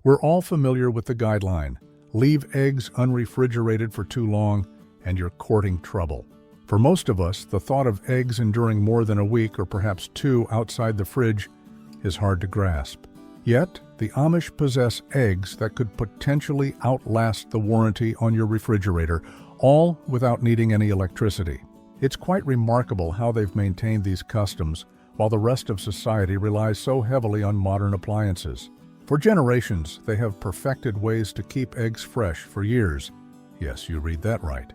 We're all familiar with the guideline: leave eggs unrefrigerated for too long and you're courting trouble. For most of us, the thought of eggs enduring more than a week or perhaps two outside the fridge is hard to grasp. Yet, the Amish possess eggs that could potentially outlast the warranty on your refrigerator, all without needing any electricity. It's quite remarkable how they've maintained these customs while the rest of society relies so heavily on modern appliances. For generations, they have perfected ways to keep eggs fresh for years. Yes, you read that right.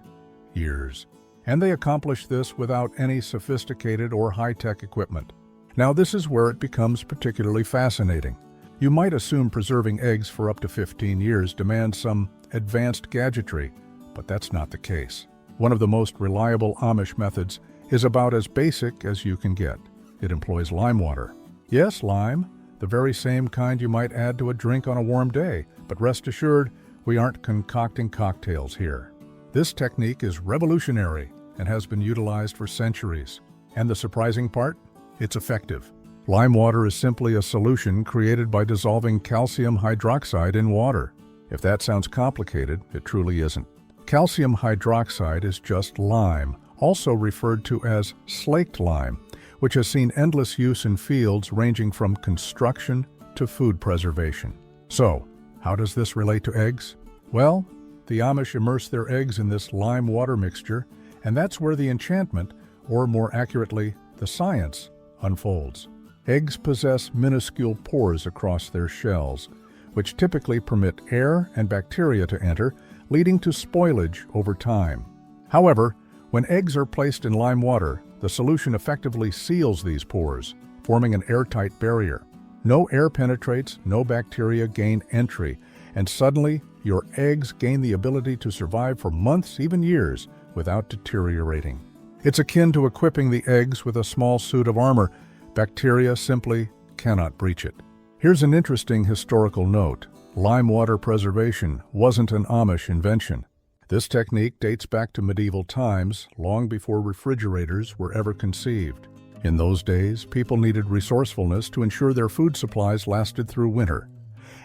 Years. And they accomplish this without any sophisticated or high-tech equipment. Now, this is where it becomes particularly fascinating. You might assume preserving eggs for up to 15 years demands some advanced gadgetry, but that's not the case. One of the most reliable Amish methods is about as basic as you can get. It employs lime water. Yes, lime, the very same kind you might add to a drink on a warm day, but rest assured, we aren't concocting cocktails here. This technique is revolutionary and has been utilized for centuries. And the surprising part? It's effective. Lime water is simply a solution created by dissolving calcium hydroxide in water. If that sounds complicated, it truly isn't. Calcium hydroxide is just lime, also referred to as slaked lime, which has seen endless use in fields ranging from construction to food preservation. So, how does this relate to eggs? Well, the Amish immerse their eggs in this lime water mixture, and that's where the enchantment, or more accurately, the science, unfolds. Eggs possess minuscule pores across their shells, which typically permit air and bacteria to enter, leading to spoilage over time. However, when eggs are placed in lime water, the solution effectively seals these pores, forming an airtight barrier. No air penetrates, no bacteria gain entry, and suddenly your eggs gain the ability to survive for months, even years, without deteriorating. It's akin to equipping the eggs with a small suit of armor. Bacteria simply cannot breach it. Here's an interesting historical note. Lime water preservation wasn't an Amish invention. This technique dates back to medieval times, long before refrigerators were ever conceived. In those days, people needed resourcefulness to ensure their food supplies lasted through winter,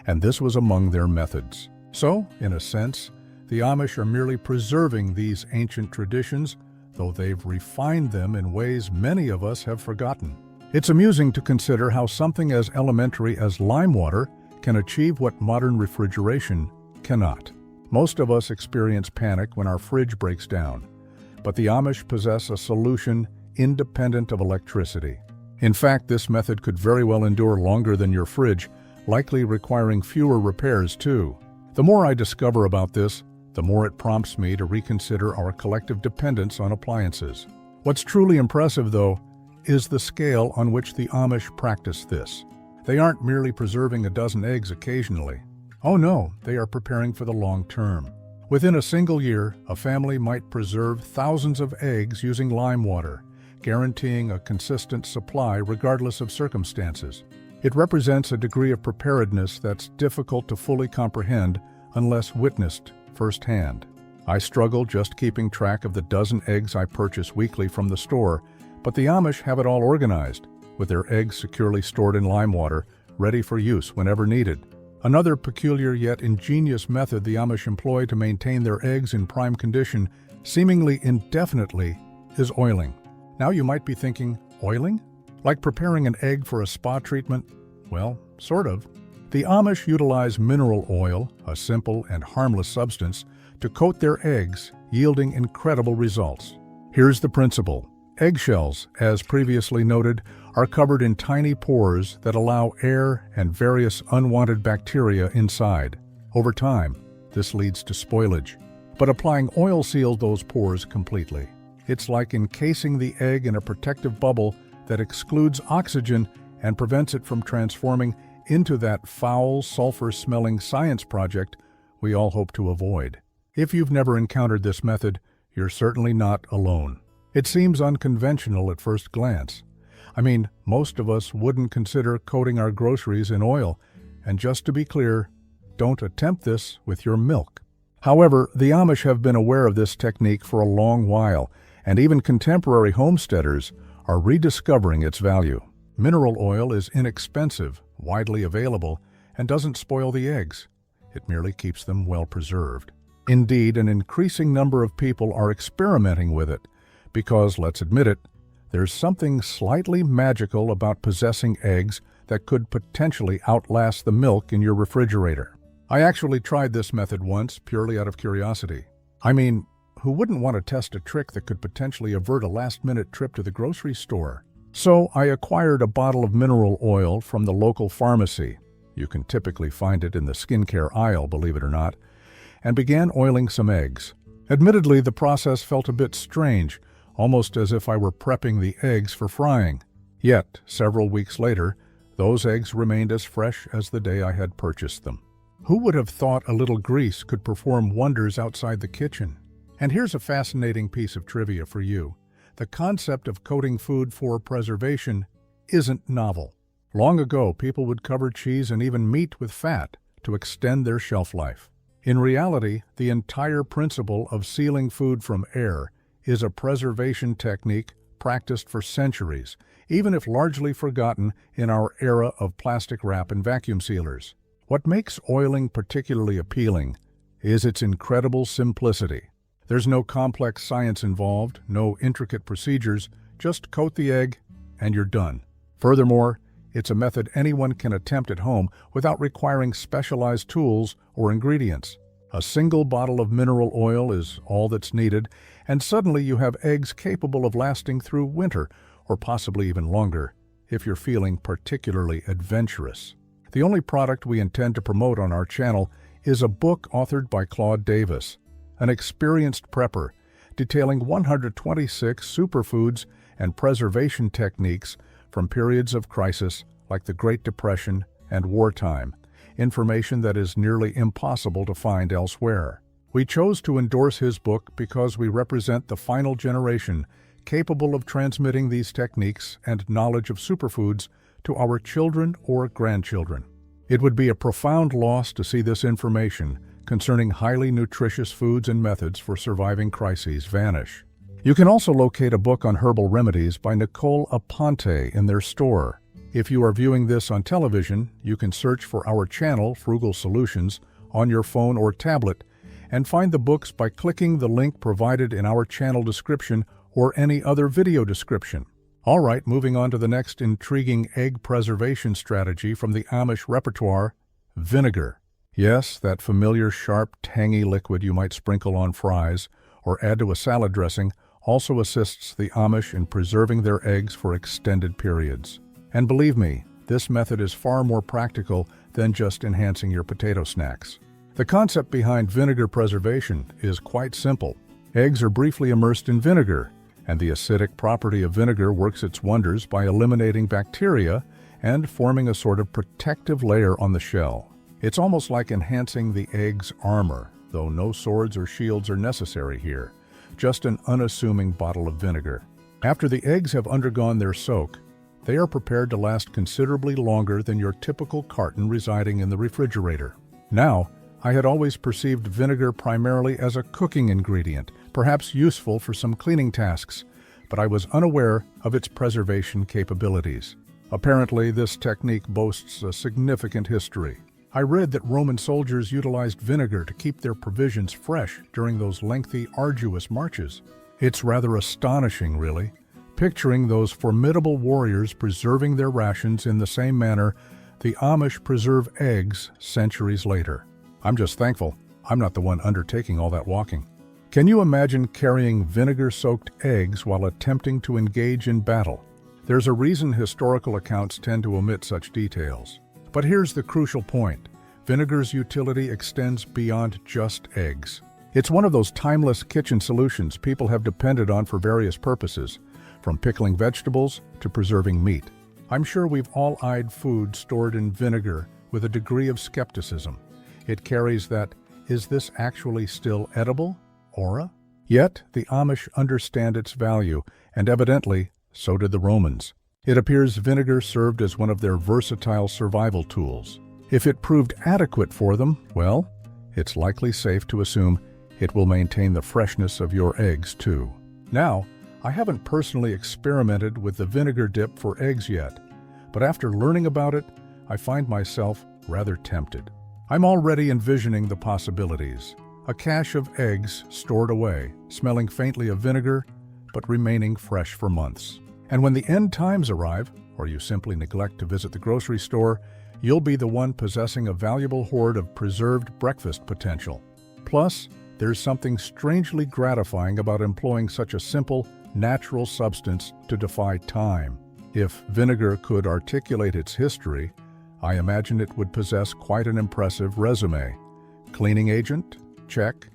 and this was among their methods. So, in a sense, the Amish are merely preserving these ancient traditions, though they've refined them in ways many of us have forgotten. It's amusing to consider how something as elementary as lime water can achieve what modern refrigeration cannot. Most of us experience panic when our fridge breaks down, but the Amish possess a solution independent of electricity. In fact, this method could very well endure longer than your fridge, likely requiring fewer repairs too. The more I discover about this, the more it prompts me to reconsider our collective dependence on appliances. What's truly impressive, though, is the scale on which the Amish practice this. They aren't merely preserving a dozen eggs occasionally. Oh no, they are preparing for the long term. Within a single year, a family might preserve thousands of eggs using lime water, guaranteeing a consistent supply regardless of circumstances. It represents a degree of preparedness that's difficult to fully comprehend unless witnessed firsthand. I struggle just keeping track of the dozen eggs I purchase weekly from the store, but the Amish have it all organized, with their eggs securely stored in lime water, ready for use whenever needed. Another peculiar yet ingenious method the Amish employ to maintain their eggs in prime condition, seemingly indefinitely, is oiling. Now you might be thinking, oiling? Like preparing an egg for a spa treatment? Well, sort of. The Amish utilize mineral oil, a simple and harmless substance, to coat their eggs, yielding incredible results. Here's the principle. Eggshells, as previously noted, are covered in tiny pores that allow air and various unwanted bacteria inside. Over time, this leads to spoilage. But applying oil seals those pores completely. It's like encasing the egg in a protective bubble that excludes oxygen and prevents it from transforming into that foul, sulfur-smelling science project we all hope to avoid. If you've never encountered this method, you're certainly not alone. It seems unconventional at first glance. I mean, most of us wouldn't consider coating our groceries in oil, and just to be clear, don't attempt this with your milk. However, the Amish have been aware of this technique for a long while, and even contemporary homesteaders are rediscovering its value. Mineral oil is inexpensive, widely available, and doesn't spoil the eggs. It merely keeps them well preserved. Indeed, an increasing number of people are experimenting with it because, let's admit it, there's something slightly magical about possessing eggs that could potentially outlast the milk in your refrigerator. I actually tried this method once, purely out of curiosity. I mean, who wouldn't want to test a trick that could potentially avert a last-minute trip to the grocery store? So I acquired a bottle of mineral oil from the local pharmacy. You can typically find it in the skincare aisle, believe it or not, and began oiling some eggs. Admittedly, the process felt a bit strange, almost as if I were prepping the eggs for frying. Yet, several weeks later, those eggs remained as fresh as the day I had purchased them. Who would have thought a little grease could perform wonders outside the kitchen? And here's a fascinating piece of trivia for you. The concept of coating food for preservation isn't novel. Long ago, people would cover cheese and even meat with fat to extend their shelf life. In reality, the entire principle of sealing food from air is a preservation technique practiced for centuries, even if largely forgotten in our era of plastic wrap and vacuum sealers. What makes oiling particularly appealing is its incredible simplicity. There's no complex science involved, no intricate procedures, just coat the egg and you're done. Furthermore, it's a method anyone can attempt at home without requiring specialized tools or ingredients. A single bottle of mineral oil is all that's needed, and suddenly you have eggs capable of lasting through winter, or possibly even longer, if you're feeling particularly adventurous. The only product we intend to promote on our channel is a book authored by Claude Davis, an experienced prepper, detailing 126 superfoods and preservation techniques from periods of crisis like the Great Depression and wartime, information that is nearly impossible to find elsewhere. We chose to endorse his book because we represent the final generation capable of transmitting these techniques and knowledge of superfoods to our children or grandchildren. It would be a profound loss to see this information concerning highly nutritious foods and methods for surviving crises vanish. You can also locate a book on herbal remedies by Nicole Aponte in their store. If you are viewing this on television, you can search for our channel, Frugal Solutions, on your phone or tablet, and find the books by clicking the link provided in our channel description or any other video description. All right, moving on to the next intriguing egg preservation strategy from the Amish repertoire, vinegar. Yes, that familiar sharp, tangy liquid you might sprinkle on fries or add to a salad dressing also assists the Amish in preserving their eggs for extended periods. And believe me, this method is far more practical than just enhancing your potato snacks. The concept behind vinegar preservation is quite simple. Eggs are briefly immersed in vinegar, and the acidic property of vinegar works its wonders by eliminating bacteria and forming a sort of protective layer on the shell. It's almost like enhancing the egg's armor, though no swords or shields are necessary here, just an unassuming bottle of vinegar. After the eggs have undergone their soak, they are prepared to last considerably longer than your typical carton residing in the refrigerator. Now, I had always perceived vinegar primarily as a cooking ingredient, perhaps useful for some cleaning tasks, but I was unaware of its preservation capabilities. Apparently, this technique boasts a significant history. I read that Roman soldiers utilized vinegar to keep their provisions fresh during those lengthy, arduous marches. It's rather astonishing, really, picturing those formidable warriors preserving their rations in the same manner the Amish preserve eggs centuries later. I'm just thankful I'm not the one undertaking all that walking. Can you imagine carrying vinegar-soaked eggs while attempting to engage in battle? There's a reason historical accounts tend to omit such details. But here's the crucial point. Vinegar's utility extends beyond just eggs. It's one of those timeless kitchen solutions people have depended on for various purposes, from pickling vegetables to preserving meat. I'm sure we've all eyed food stored in vinegar with a degree of skepticism. It carries that, is this actually still edible, aura? Yet, the Amish understand its value, and evidently, so did the Romans. It appears vinegar served as one of their versatile survival tools. If it proved adequate for them, well, it's likely safe to assume it will maintain the freshness of your eggs too. Now, I haven't personally experimented with the vinegar dip for eggs yet, but after learning about it, I find myself rather tempted. I'm already envisioning the possibilities. A cache of eggs stored away, smelling faintly of vinegar, but remaining fresh for months. And when the end times arrive, or you simply neglect to visit the grocery store, you'll be the one possessing a valuable hoard of preserved breakfast potential. Plus, there's something strangely gratifying about employing such a simple, natural substance to defy time. If vinegar could articulate its history, I imagine it would possess quite an impressive resume. Cleaning agent? Check.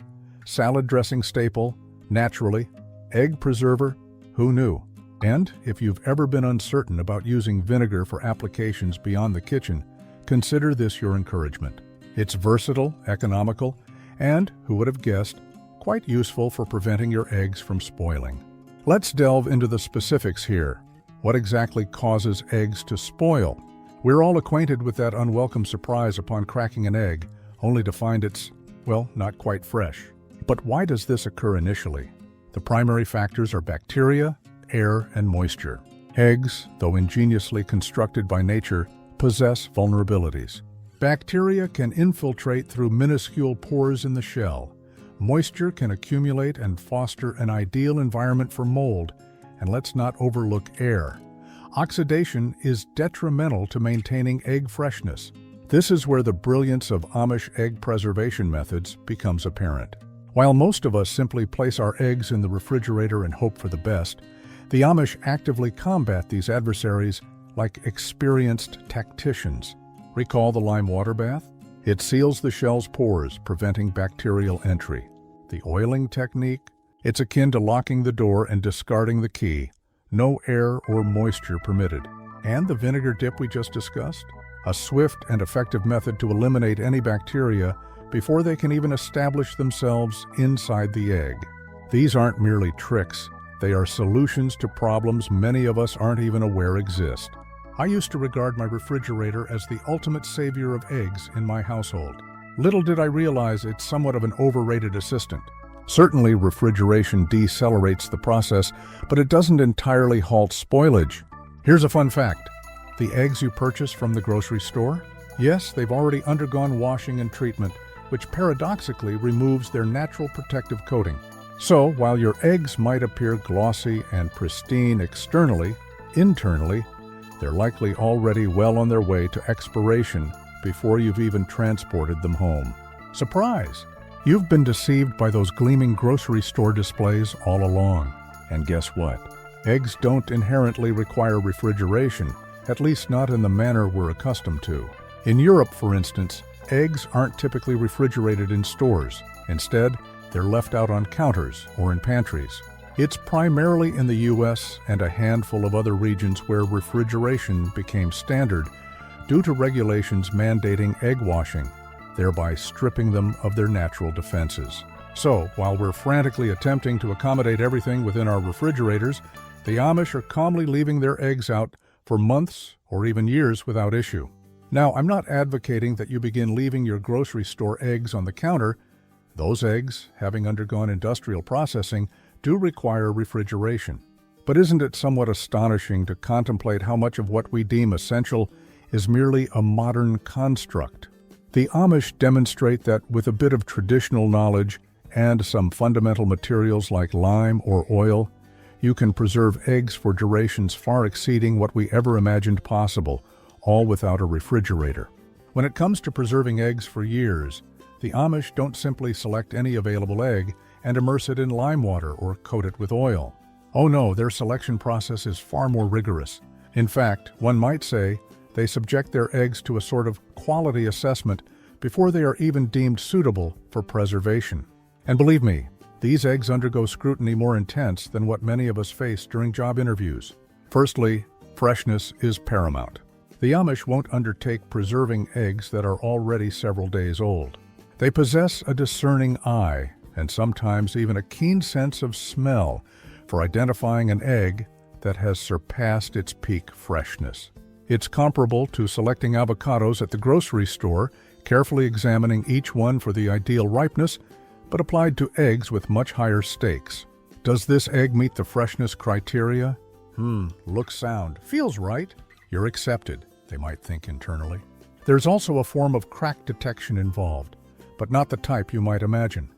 Salad dressing staple? Naturally. Egg preserver? Who knew? And if you've ever been uncertain about using vinegar for applications beyond the kitchen, consider this your encouragement. It's versatile, economical, and, who would have guessed, quite useful for preventing your eggs from spoiling. Let's delve into the specifics here. What exactly causes eggs to spoil? We're all acquainted with that unwelcome surprise upon cracking an egg, only to find it's, well, not quite fresh. But why does this occur initially? The primary factors are bacteria, air, and moisture. Eggs, though ingeniously constructed by nature, possess vulnerabilities. Bacteria can infiltrate through minuscule pores in the shell. Moisture can accumulate and foster an ideal environment for mold, and let's not overlook air. Oxidation is detrimental to maintaining egg freshness. This is where the brilliance of Amish egg preservation methods becomes apparent. While most of us simply place our eggs in the refrigerator and hope for the best, the Amish actively combat these adversaries like experienced tacticians. Recall the lime water bath? It seals the shell's pores, preventing bacterial entry. The oiling technique? It's akin to locking the door and discarding the key. No air or moisture permitted. And the vinegar dip we just discussed? A swift and effective method to eliminate any bacteria before they can even establish themselves inside the egg. These aren't merely tricks. They are solutions to problems many of us aren't even aware exist. I used to regard my refrigerator as the ultimate savior of eggs in my household. Little did I realize it's somewhat of an overrated assistant. Certainly, refrigeration decelerates the process, but it doesn't entirely halt spoilage. Here's a fun fact. The eggs you purchase from the grocery store? Yes, they've already undergone washing and treatment, which paradoxically removes their natural protective coating. So, while your eggs might appear glossy and pristine externally, internally, they're likely already well on their way to expiration before you've even transported them home. Surprise! You've been deceived by those gleaming grocery store displays all along. And guess what? Eggs don't inherently require refrigeration, at least not in the manner we're accustomed to. In Europe, for instance, eggs aren't typically refrigerated in stores. Instead, they're left out on counters or in pantries. It's primarily in the U.S. and a handful of other regions where refrigeration became standard due to regulations mandating egg washing, thereby stripping them of their natural defenses. So, while we're frantically attempting to accommodate everything within our refrigerators, the Amish are calmly leaving their eggs out for months or even years without issue. Now, I'm not advocating that you begin leaving your grocery store eggs on the counter. Those eggs, having undergone industrial processing, do require refrigeration. But isn't it somewhat astonishing to contemplate how much of what we deem essential is merely a modern construct? The Amish demonstrate that with a bit of traditional knowledge and some fundamental materials like lime or oil, you can preserve eggs for durations far exceeding what we ever imagined possible, all without a refrigerator. When it comes to preserving eggs for years, the Amish don't simply select any available egg and immerse it in lime water or coat it with oil. Oh no, their selection process is far more rigorous. In fact, one might say they subject their eggs to a sort of quality assessment before they are even deemed suitable for preservation. And believe me, these eggs undergo scrutiny more intense than what many of us face during job interviews. Firstly, freshness is paramount. The Amish won't undertake preserving eggs that are already several days old. They possess a discerning eye and sometimes even a keen sense of smell for identifying an egg that has surpassed its peak freshness. It's comparable to selecting avocados at the grocery store, carefully examining each one for the ideal ripeness, but applied to eggs with much higher stakes. Does this egg meet the freshness criteria? Looks sound, feels right. You're accepted, they might think internally. There's also a form of crack detection involved, but not the type you might imagine.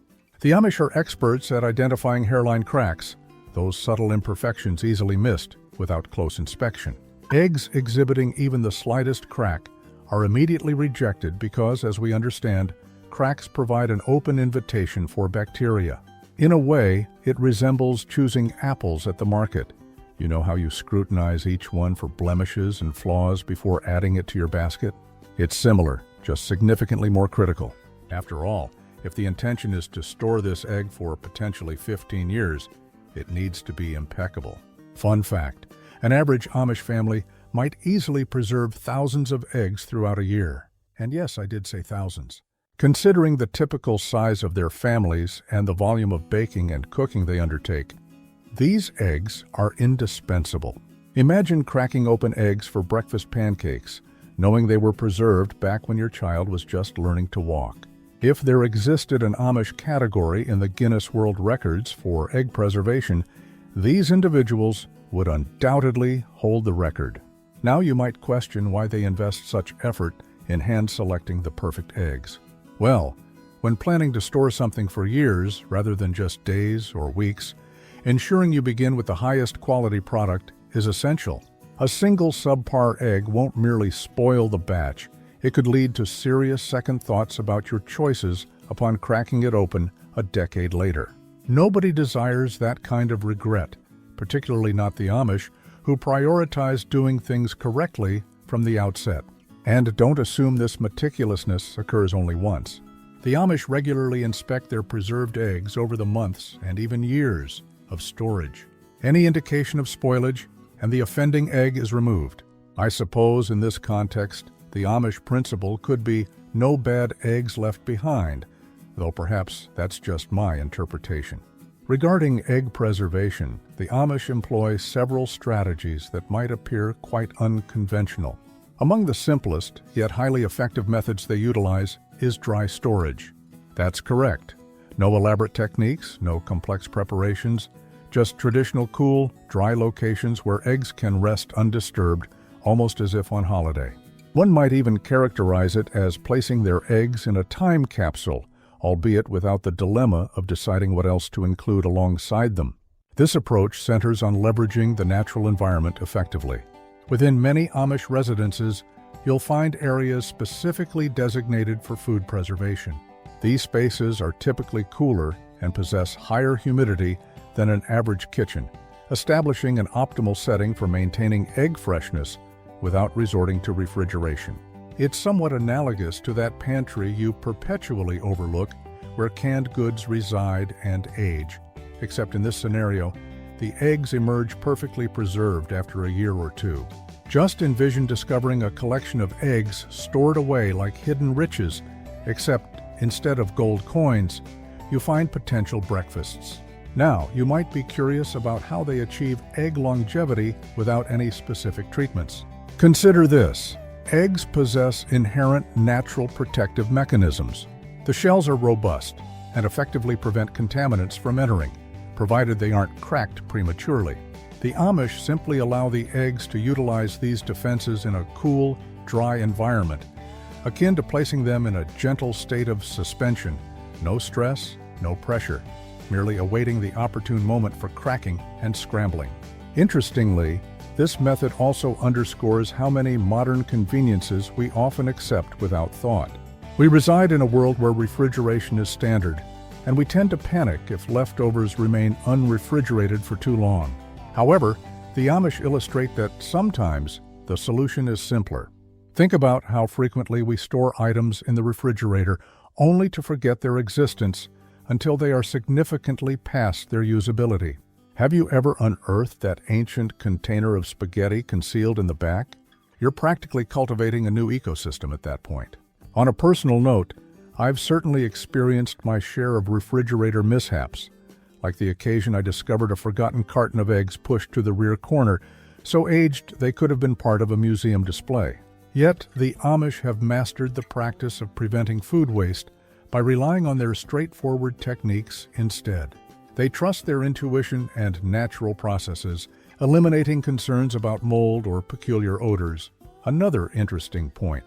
The Amish are experts at identifying hairline cracks, those subtle imperfections easily missed without close inspection. Eggs exhibiting even the slightest crack are immediately rejected because, as we understand, cracks provide an open invitation for bacteria. In a way, it resembles choosing apples at the market. You know how you scrutinize each one for blemishes and flaws before adding it to your basket? It's similar, just significantly more critical. After all, if the intention is to store this egg for potentially 15 years, it needs to be impeccable. Fun fact, an average Amish family might easily preserve thousands of eggs throughout a year. And yes, I did say thousands. Considering the typical size of their families and the volume of baking and cooking they undertake, these eggs are indispensable. Imagine cracking open eggs for breakfast pancakes, knowing they were preserved back when your child was just learning to walk. If there existed an Amish category in the Guinness World Records for egg preservation, these individuals would undoubtedly hold the record. Now you might question why they invest such effort in hand-selecting the perfect eggs. Well, when planning to store something for years rather than just days or weeks, ensuring you begin with the highest quality product is essential. A single subpar egg won't merely spoil the batch, it could lead to serious second thoughts about your choices upon cracking it open a decade later. Nobody desires that kind of regret, particularly not the Amish, who prioritize doing things correctly from the outset. And don't assume this meticulousness occurs only once. The Amish regularly inspect their preserved eggs over the months and even years of storage. Any indication of spoilage, and the offending egg is removed. I suppose in this context, the Amish principle could be no bad eggs left behind, though perhaps that's just my interpretation. Regarding egg preservation, the Amish employ several strategies that might appear quite unconventional. Among the simplest, yet highly effective methods they utilize is dry storage. That's correct. No elaborate techniques, no complex preparations, just traditional cool, dry locations where eggs can rest undisturbed, almost as if on holiday. One might even characterize it as placing their eggs in a time capsule, albeit without the dilemma of deciding what else to include alongside them. This approach centers on leveraging the natural environment effectively. Within many Amish residences, you'll find areas specifically designated for food preservation. These spaces are typically cooler and possess higher humidity than an average kitchen, establishing an optimal setting for maintaining egg freshness without resorting to refrigeration. It's somewhat analogous to that pantry you perpetually overlook where canned goods reside and age, except in this scenario, the eggs emerge perfectly preserved after a year or two. Just envision discovering a collection of eggs stored away like hidden riches, except instead of gold coins, you find potential breakfasts. Now, you might be curious about how they achieve egg longevity without any specific treatments. Consider this. Eggs possess inherent natural protective mechanisms. The shells are robust and effectively prevent contaminants from entering, provided they aren't cracked prematurely. The Amish simply allow the eggs to utilize these defenses in a cool, dry environment, akin to placing them in a gentle state of suspension. No stress, no pressure, merely awaiting the opportune moment for cracking and scrambling. Interestingly, this method also underscores how many modern conveniences we often accept without thought. We reside in a world where refrigeration is standard, and we tend to panic if leftovers remain unrefrigerated for too long. However, the Amish illustrate that sometimes the solution is simpler. Think about how frequently we store items in the refrigerator only to forget their existence until they are significantly past their usability. Have you ever unearthed that ancient container of spaghetti concealed in the back? You're practically cultivating a new ecosystem at that point. On a personal note, I've certainly experienced my share of refrigerator mishaps, like the occasion I discovered a forgotten carton of eggs pushed to the rear corner, so aged they could have been part of a museum display. Yet, the Amish have mastered the practice of preventing food waste by relying on their straightforward techniques instead. They trust their intuition and natural processes, eliminating concerns about mold or peculiar odors. Another interesting point.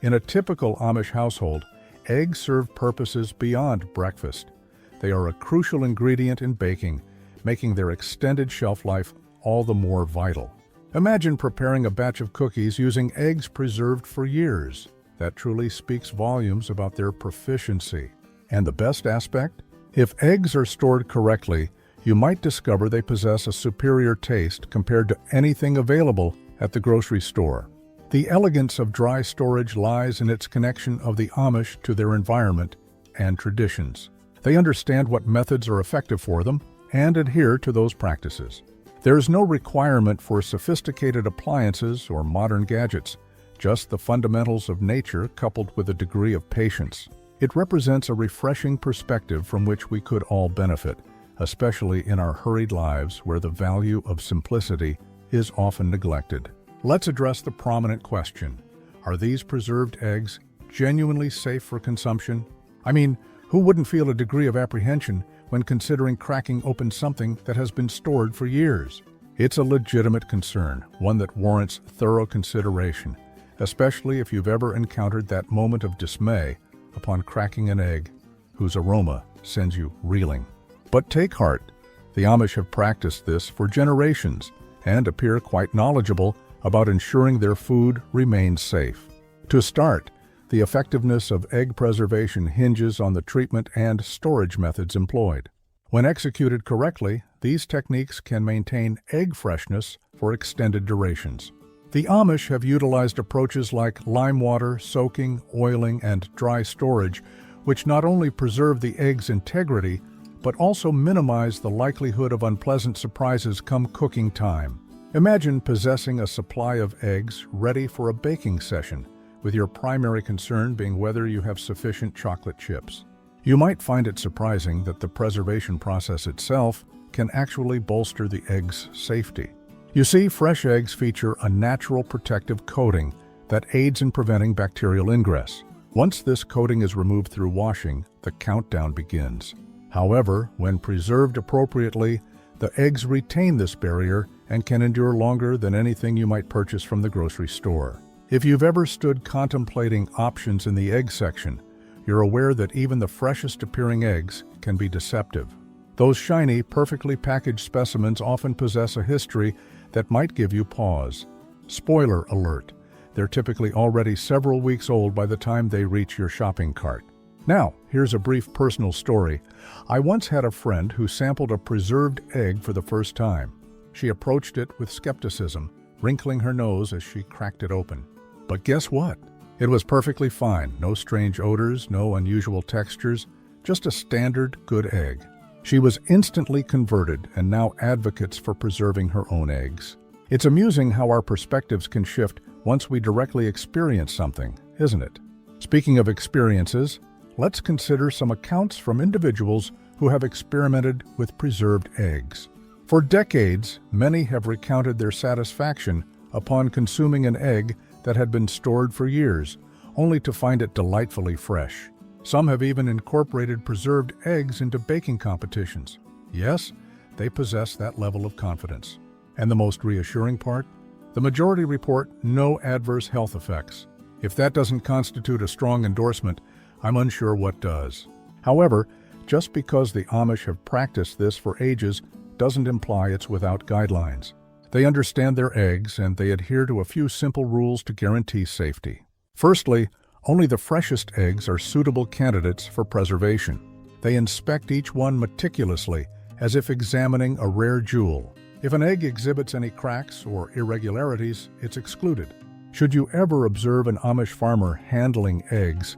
In a typical Amish household, eggs serve purposes beyond breakfast. They are a crucial ingredient in baking, making their extended shelf life all the more vital. Imagine preparing a batch of cookies using eggs preserved for years. That truly speaks volumes about their proficiency. And the best aspect? If eggs are stored correctly, you might discover they possess a superior taste compared to anything available at the grocery store. The elegance of dry storage lies in its connection of the Amish to their environment and traditions. They understand what methods are effective for them and adhere to those practices. There is no requirement for sophisticated appliances or modern gadgets, just the fundamentals of nature coupled with a degree of patience. It represents a refreshing perspective from which we could all benefit, especially in our hurried lives where the value of simplicity is often neglected. Let's address the prominent question: are these preserved eggs genuinely safe for consumption? I mean, who wouldn't feel a degree of apprehension when considering cracking open something that has been stored for years? It's a legitimate concern, one that warrants thorough consideration, especially if you've ever encountered that moment of dismay upon cracking an egg whose aroma sends you reeling. But take heart, the Amish have practiced this for generations and appear quite knowledgeable about ensuring their food remains safe. To start, the effectiveness of egg preservation hinges on the treatment and storage methods employed. When executed correctly, these techniques can maintain egg freshness for extended durations. The Amish have utilized approaches like lime water, soaking, oiling, and dry storage, which not only preserve the egg's integrity, but also minimize the likelihood of unpleasant surprises come cooking time. Imagine possessing a supply of eggs ready for a baking session, with your primary concern being whether you have sufficient chocolate chips. You might find it surprising that the preservation process itself can actually bolster the egg's safety. You see, fresh eggs feature a natural protective coating that aids in preventing bacterial ingress. Once this coating is removed through washing, the countdown begins. However, when preserved appropriately, the eggs retain this barrier and can endure longer than anything you might purchase from the grocery store. If you've ever stood contemplating options in the egg section, you're aware that even the freshest appearing eggs can be deceptive. Those shiny, perfectly packaged specimens often possess a history that might give you pause. Spoiler alert, they're typically already several weeks old by the time they reach your shopping cart. Now, here's a brief personal story. I once had a friend who sampled a preserved egg for the first time. She approached it with skepticism, wrinkling her nose as she cracked it open. But guess what? It was perfectly fine. No strange odors, no unusual textures, just a standard good egg. She was instantly converted and now advocates for preserving her own eggs. It's amusing how our perspectives can shift once we directly experience something, isn't it? Speaking of experiences, let's consider some accounts from individuals who have experimented with preserved eggs. For decades, many have recounted their satisfaction upon consuming an egg that had been stored for years, only to find it delightfully fresh. Some have even incorporated preserved eggs into baking competitions. Yes, they possess that level of confidence. And the most reassuring part? The majority report no adverse health effects. If that doesn't constitute a strong endorsement, I'm unsure what does. However, just because the Amish have practiced this for ages doesn't imply it's without guidelines. They understand their eggs and they adhere to a few simple rules to guarantee safety. Firstly, only the freshest eggs are suitable candidates for preservation. They inspect each one meticulously, as if examining a rare jewel. If an egg exhibits any cracks or irregularities, it's excluded. Should you ever observe an Amish farmer handling eggs,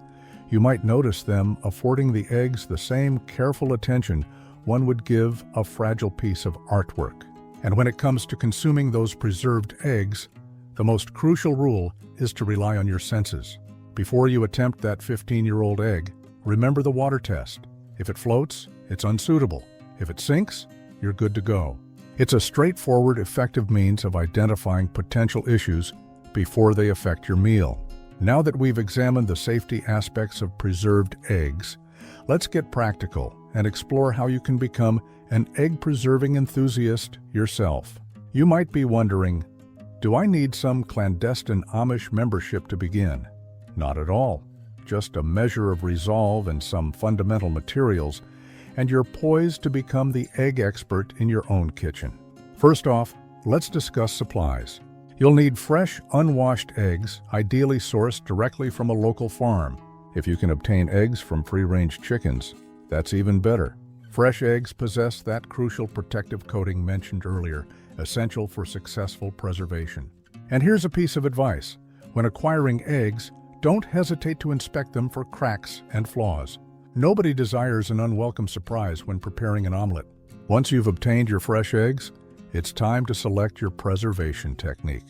you might notice them affording the eggs the same careful attention one would give a fragile piece of artwork. And when it comes to consuming those preserved eggs, the most crucial rule is to rely on your senses. Before you attempt that 15-year-old egg, remember the water test. If it floats, it's unsuitable. If it sinks, you're good to go. It's a straightforward, effective means of identifying potential issues before they affect your meal. Now that we've examined the safety aspects of preserved eggs, let's get practical and explore how you can become an egg-preserving enthusiast yourself. You might be wondering, do I need some clandestine Amish membership to begin? Not at all. Just a measure of resolve and some fundamental materials, and you're poised to become the egg expert in your own kitchen. First off, let's discuss supplies. You'll need fresh, unwashed eggs, ideally sourced directly from a local farm. If you can obtain eggs from free-range chickens, that's even better. Fresh eggs possess that crucial protective coating mentioned earlier, essential for successful preservation. And here's a piece of advice. When acquiring eggs, don't hesitate to inspect them for cracks and flaws. Nobody desires an unwelcome surprise when preparing an omelet. Once you've obtained your fresh eggs, it's time to select your preservation technique.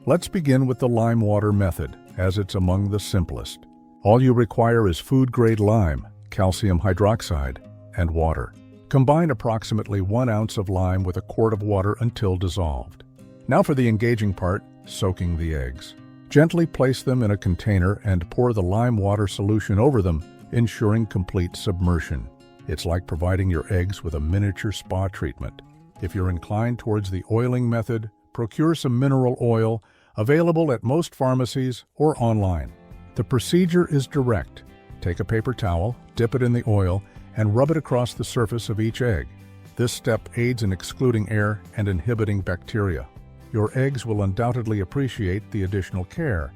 Let's begin with the lime water method, as it's among the simplest. All you require is food-grade lime, calcium hydroxide, and water. Combine approximately 1 ounce of lime with a quart of water until dissolved. Now for the engaging part, soaking the eggs. Gently place them in a container and pour the lime water solution over them, ensuring complete submersion. It's like providing your eggs with a miniature spa treatment. If you're inclined towards the oiling method, procure some mineral oil, available at most pharmacies or online. The procedure is direct. Take a paper towel, dip it in the oil, and rub it across the surface of each egg. This step aids in excluding air and inhibiting bacteria. Your eggs will undoubtedly appreciate the additional care.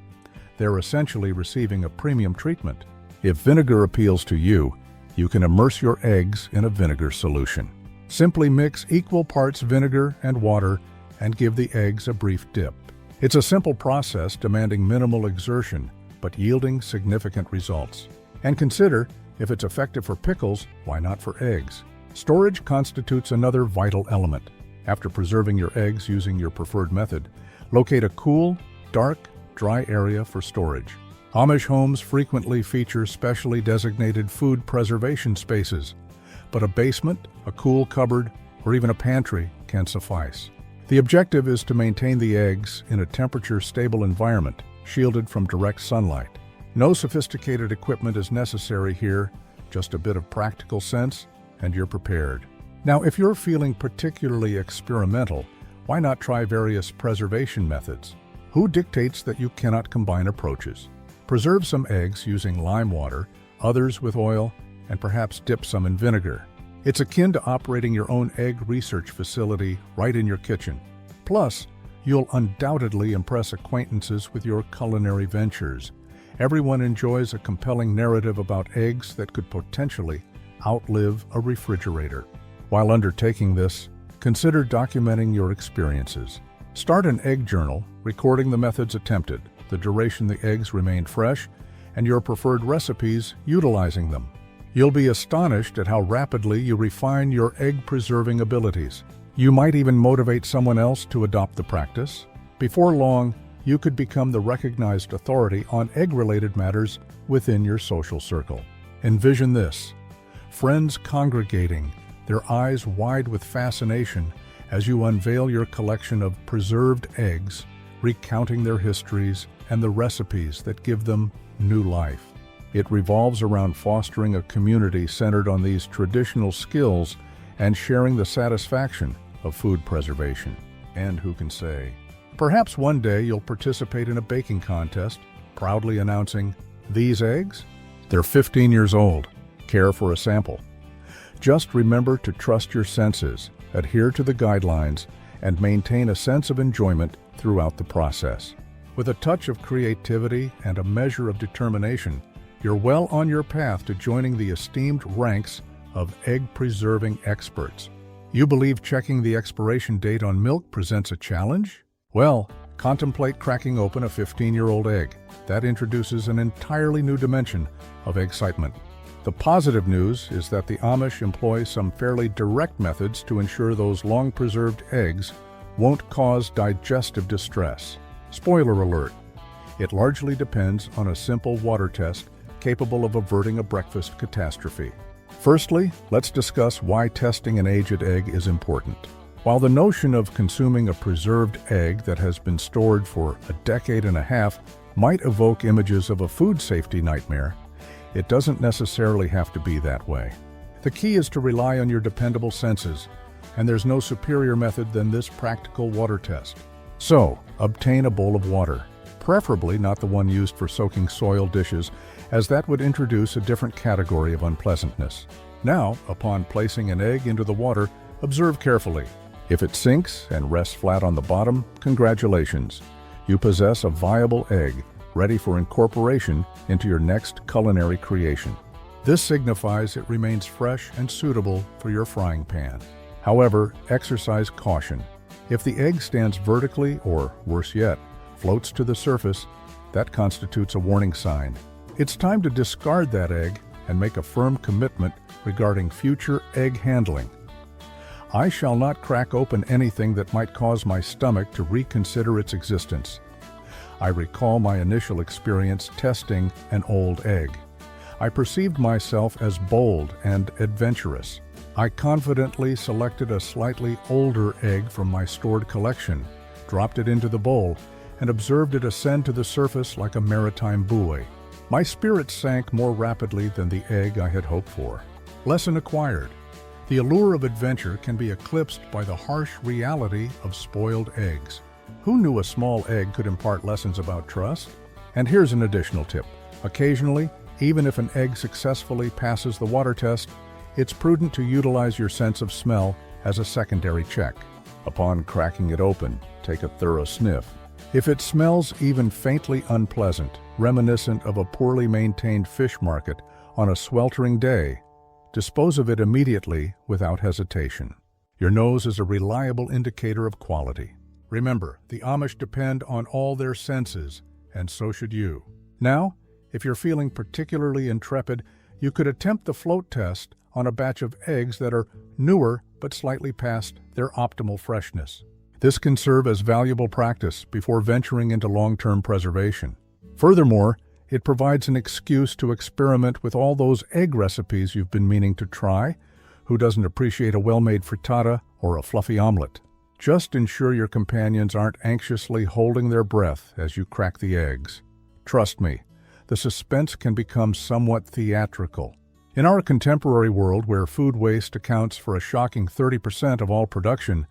They're essentially receiving a premium treatment. If vinegar appeals to you, you can immerse your eggs in a vinegar solution. Simply mix equal parts vinegar and water and give the eggs a brief dip. It's a simple process demanding minimal exertion, but yielding significant results. And consider, if it's effective for pickles, why not for eggs? Storage constitutes another vital element. After preserving your eggs using your preferred method, locate a cool, dark, dry area for storage. Amish homes frequently feature specially designated food preservation spaces, but a basement, a cool cupboard, or even a pantry can suffice. The objective is to maintain the eggs in a temperature-stable environment, shielded from direct sunlight. No sophisticated equipment is necessary here, just a bit of practical sense, and you're prepared. Now, if you're feeling particularly experimental, why not try various preservation methods? Who dictates that you cannot combine approaches? Preserve some eggs using lime water, others with oil, and perhaps dip some in vinegar. It's akin to operating your own egg research facility right in your kitchen. Plus, you'll undoubtedly impress acquaintances with your culinary ventures. Everyone enjoys a compelling narrative about eggs that could potentially outlive a refrigerator. While undertaking this, consider documenting your experiences. Start an egg journal, recording the methods attempted, the duration the eggs remained fresh, and your preferred recipes utilizing them. You'll be astonished at how rapidly you refine your egg-preserving abilities. You might even motivate someone else to adopt the practice. Before long, you could become the recognized authority on egg-related matters within your social circle. Envision this: friends congregating, their eyes wide with fascination as you unveil your collection of preserved eggs, recounting their histories and the recipes that give them new life. It revolves around fostering a community centered on these traditional skills and sharing the satisfaction of food preservation. And who can say? Perhaps one day you'll participate in a baking contest, proudly announcing, "These eggs? They're 15 years old. Care for a sample?" Just remember to trust your senses, adhere to the guidelines, and maintain a sense of enjoyment throughout the process. With a touch of creativity and a measure of determination, you're well on your path to joining the esteemed ranks of egg-preserving experts. You believe checking the expiration date on milk presents a challenge? Well, contemplate cracking open a 15-year-old egg. That introduces an entirely new dimension of excitement. The positive news is that the Amish employ some fairly direct methods to ensure those long-preserved eggs won't cause digestive distress. Spoiler alert: it largely depends on a simple water test capable of averting a breakfast catastrophe. Firstly, let's discuss why testing an aged egg is important. While the notion of consuming a preserved egg that has been stored for a decade and a half might evoke images of a food safety nightmare, it doesn't necessarily have to be that way. The key is to rely on your dependable senses, and there's no superior method than this practical water test. So, obtain a bowl of water. preferably not the one used for soaking soiled dishes, as that would introduce a different category of unpleasantness. Now, upon placing an egg into the water, observe carefully. If it sinks and rests flat on the bottom, congratulations. You possess a viable egg, ready for incorporation into your next culinary creation. This signifies it remains fresh and suitable for your frying pan. However, exercise caution. If the egg stands vertically or, worse yet, floats to the surface, that constitutes a warning sign. It's time to discard that egg and make a firm commitment regarding future egg handling. I shall not crack open anything that might cause my stomach to reconsider its existence. I recall my initial experience testing an old egg. I perceived myself as bold and adventurous. I confidently selected a slightly older egg from my stored collection, dropped it into the bowl, and observed it ascend to the surface like a maritime buoy. My spirits sank more rapidly than the egg I had hoped for. Lesson acquired. The allure of adventure can be eclipsed by the harsh reality of spoiled eggs. Who knew a small egg could impart lessons about trust? And here's an additional tip. Occasionally, even if an egg successfully passes the water test, it's prudent to utilize your sense of smell as a secondary check. Upon cracking it open, take a thorough sniff. If it smells even faintly unpleasant, reminiscent of a poorly maintained fish market on a sweltering day, dispose of it immediately without hesitation. Your nose is a reliable indicator of quality. Remember, the Amish depend on all their senses, and so should you. Now, if you're feeling particularly intrepid, you could attempt the float test on a batch of eggs that are newer but slightly past their optimal freshness. This can serve as valuable practice before venturing into long-term preservation. Furthermore, it provides an excuse to experiment with all those egg recipes you've been meaning to try. Who doesn't appreciate a well-made frittata or a fluffy omelet? Just ensure your companions aren't anxiously holding their breath as you crack the eggs. Trust me, the suspense can become somewhat theatrical. In our contemporary world, where food waste accounts for a shocking 30% of all production,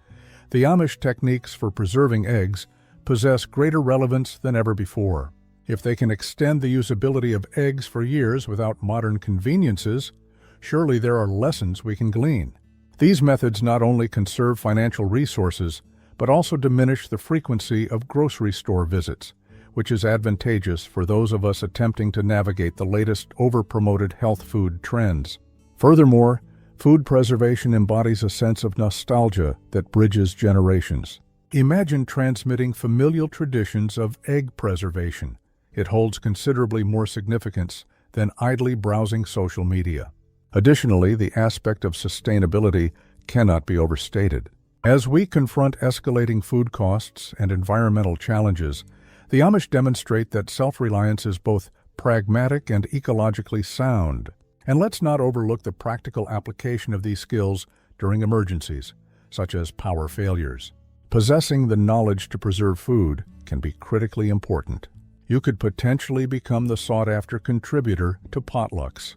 the Amish techniques for preserving eggs possess greater relevance than ever before. If they can extend the usability of eggs for years without modern conveniences, surely there are lessons we can glean. These methods not only conserve financial resources, but also diminish the frequency of grocery store visits, which is advantageous for those of us attempting to navigate the latest over-promoted health food trends. Furthermore, food preservation embodies a sense of nostalgia that bridges generations. Imagine transmitting familial traditions of egg preservation. It holds considerably more significance than idly browsing social media. Additionally, the aspect of sustainability cannot be overstated. As we confront escalating food costs and environmental challenges, the Amish demonstrate that self-reliance is both pragmatic and ecologically sound. And let's not overlook the practical application of these skills during emergencies, such as power failures. Possessing the knowledge to preserve food can be critically important. You could potentially become the sought-after contributor to potlucks,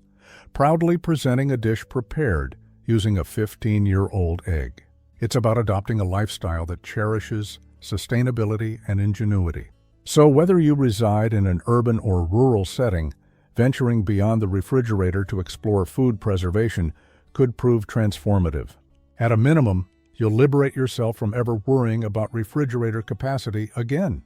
proudly presenting a dish prepared using a 15-year-old egg. It's about adopting a lifestyle that cherishes sustainability and ingenuity. So whether you reside in an urban or rural setting, venturing beyond the refrigerator to explore food preservation could prove transformative. At a minimum, you'll liberate yourself from ever worrying about refrigerator capacity again.